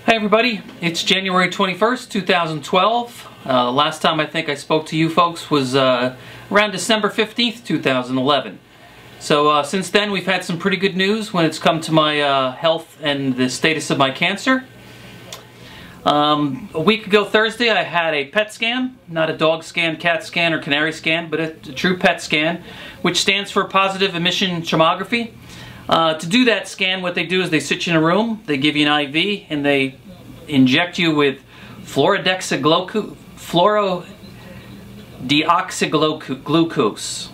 Hi everybody, it's January 21st, 2012. The last time I think I spoke to you folks was around December 15th, 2011. So since then we've had some pretty good news when it's come to my health and the status of my cancer. A week ago Thursday I had a PET scan, not a dog scan, cat scan, or canary scan, but a true PET scan, which stands for positive emission tomography. To do that scan, what they do is they sit you in a room, they give you an IV, and they inject you with fluorodeoxyglucose.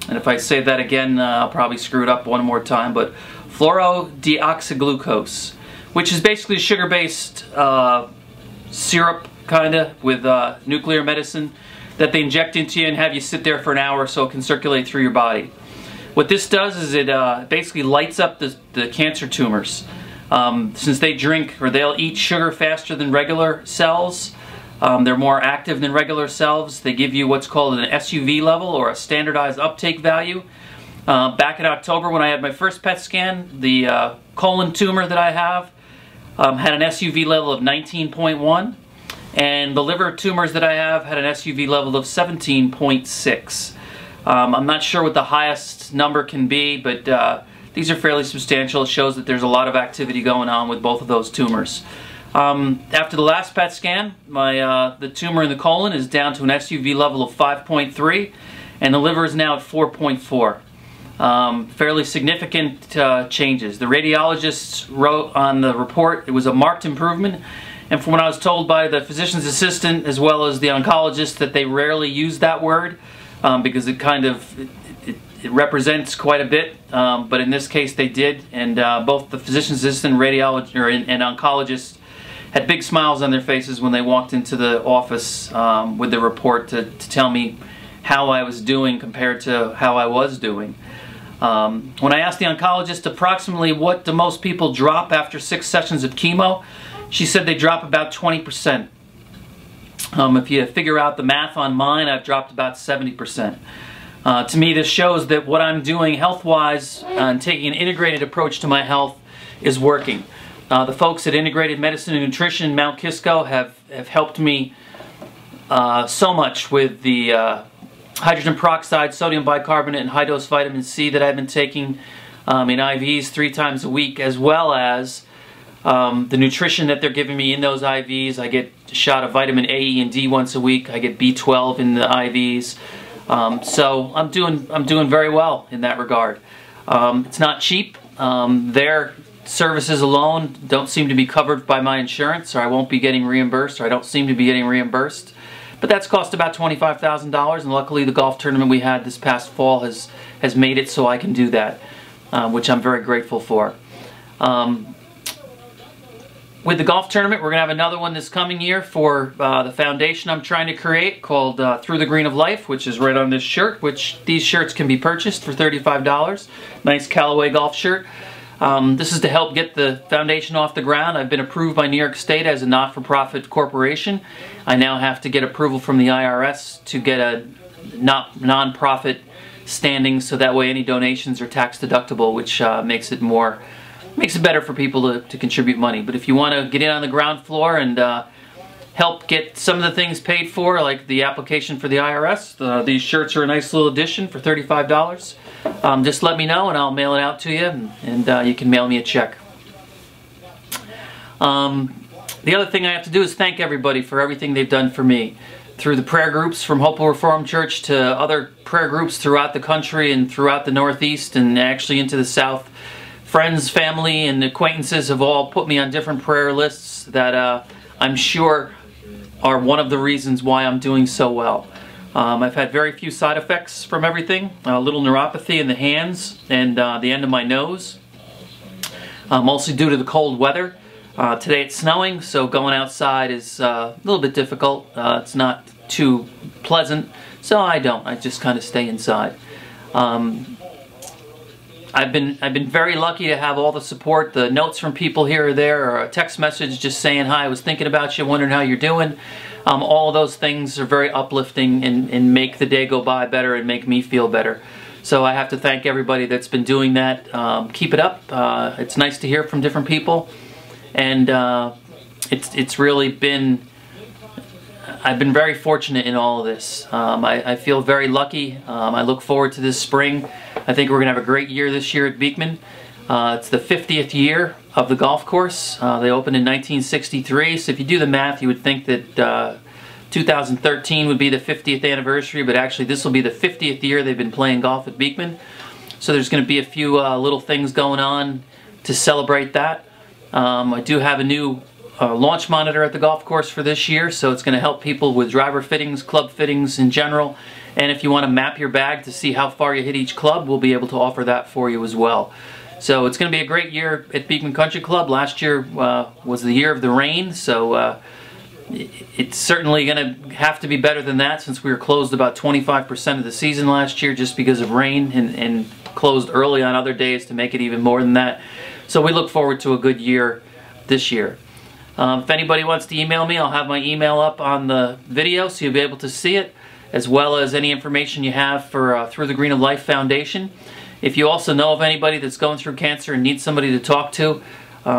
And if I say that again, I'll probably screw it up one more time, but fluorodeoxyglucose, which is basically a sugar-based syrup, kinda, with nuclear medicine that they inject into you and have you sit there for an hour so it can circulate through your body. What this does is it basically lights up the cancer tumors. Since they drink, or they'll eat sugar faster than regular cells, they're more active than regular cells. They give you what's called an SUV level, or a standardized uptake value. Back in October when I had my first PET scan, the colon tumor that I have had an SUV level of 19.1, and the liver tumors that I have had an SUV level of 17.6. I'm not sure what the highest number can be, but these are fairly substantial. It shows that there's a lot of activity going on with both of those tumors. After the last PET scan, the tumor in the colon is down to an SUV level of 5.3, and the liver is now at 4.4. Fairly significant changes. The radiologists wrote on the report it was a marked improvement, and from what I was told by the physician's assistant as well as the oncologist, that they rarely use that word. Because it kind of it represents quite a bit, but in this case they did, and both the physician's assistant, radiologist, and oncologist had big smiles on their faces when they walked into the office with the report to tell me how I was doing compared to how I was doing. When I asked the oncologist approximately what do most people drop after 6 sessions of chemo, she said they drop about 20%. If you figure out the math on mine, I've dropped about 70%. To me, this shows that what I'm doing health-wise and taking an integrated approach to my health is working. The folks at Integrated Medicine and Nutrition, Mount Kisco, have helped me so much with the hydrogen peroxide, sodium bicarbonate, and high-dose vitamin C that I've been taking in IVs 3 times a week, as well as the nutrition that they're giving me in those IVs. I get a shot of vitamin A, E, and D once a week. I get B12 in the IVs. So I'm doing very well in that regard. It's not cheap. Their services alone don't seem to be covered by my insurance, or I won't be getting reimbursed, or I don't seem to be getting reimbursed. But that's cost about $25,000, and luckily the golf tournament we had this past fall has made it so I can do that, which I'm very grateful for. With the golf tournament, we're going to have another one this coming year for the foundation I'm trying to create called Through the Green of Life, which is right on this shirt, which these shirts can be purchased for $35. Nice Callaway golf shirt. This is to help get the foundation off the ground. I've been approved by New York State as a not-for-profit corporation. I now have to get approval from the IRS to get a non-profit standing, so that way any donations are tax deductible, which makes it better for people to contribute money. But if you want to get in on the ground floor and help get some of the things paid for, like the application for the IRS, these shirts are a nice little addition for $35. Just let me know and I'll mail it out to you, and you can mail me a check. The other thing I have to do is thank everybody for everything they've done for me. Through the prayer groups from Hopewell Reformed Church to other prayer groups throughout the country and throughout the Northeast and actually into the South. Friends, family, and acquaintances have all put me on different prayer lists that I'm sure are one of the reasons why I'm doing so well. I've had very few side effects from everything. A little neuropathy in the hands and the end of my nose, mostly due to the cold weather. Today it's snowing, so going outside is a little bit difficult. It's not too pleasant, so I just kind of stay inside. I've been very lucky to have all the support, the notes from people here or there, or a text message just saying, hi, I was thinking about you, wondering how you're doing. All of those things are very uplifting and make the day go by better and make me feel better. So I have to thank everybody that's been doing that. Keep it up. It's nice to hear from different people. And it's really been, I've been very fortunate in all of this. I feel very lucky. I look forward to this spring. I think we're going to have a great year this year at Beekman. It's the 50th year of the golf course. They opened in 1963, so if you do the math, you would think that 2013 would be the 50th anniversary, but actually this will be the 50th year they've been playing golf at Beekman. So there's going to be a few little things going on to celebrate that. I do have a new launch monitor at the golf course for this year, so it's going to help people with driver fittings, club fittings in general, and if you want to map your bag to see how far you hit each club, we'll be able to offer that for you as well. So it's going to be a great year at Beekman Country Club. Last year was the year of the rain, so it's certainly going to have to be better than that, since we were closed about 25% of the season last year just because of rain, and closed early on other days to make it even more than that. So we look forward to a good year this year. If anybody wants to email me, I'll have my email up on the video so you'll be able to see it, as well as any information you have for Through the Green of Life Foundation. If you also know of anybody that's going through cancer and needs somebody to talk to,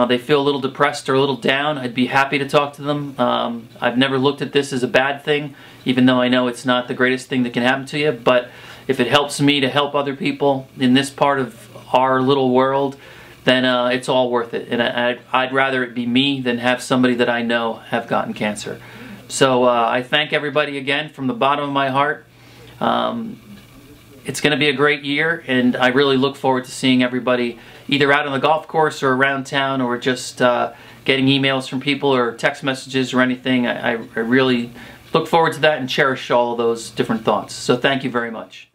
they feel a little depressed or a little down, I'd be happy to talk to them. I've never looked at this as a bad thing, even though I know it's not the greatest thing that can happen to you, but if it helps me to help other people in this part of our little world, then it's all worth it. And I'd rather it be me than have somebody that I know have gotten cancer. So I thank everybody again from the bottom of my heart. It's going to be a great year, and I really look forward to seeing everybody either out on the golf course or around town, or just getting emails from people or text messages or anything. I really look forward to that and cherish all of those different thoughts. So thank you very much.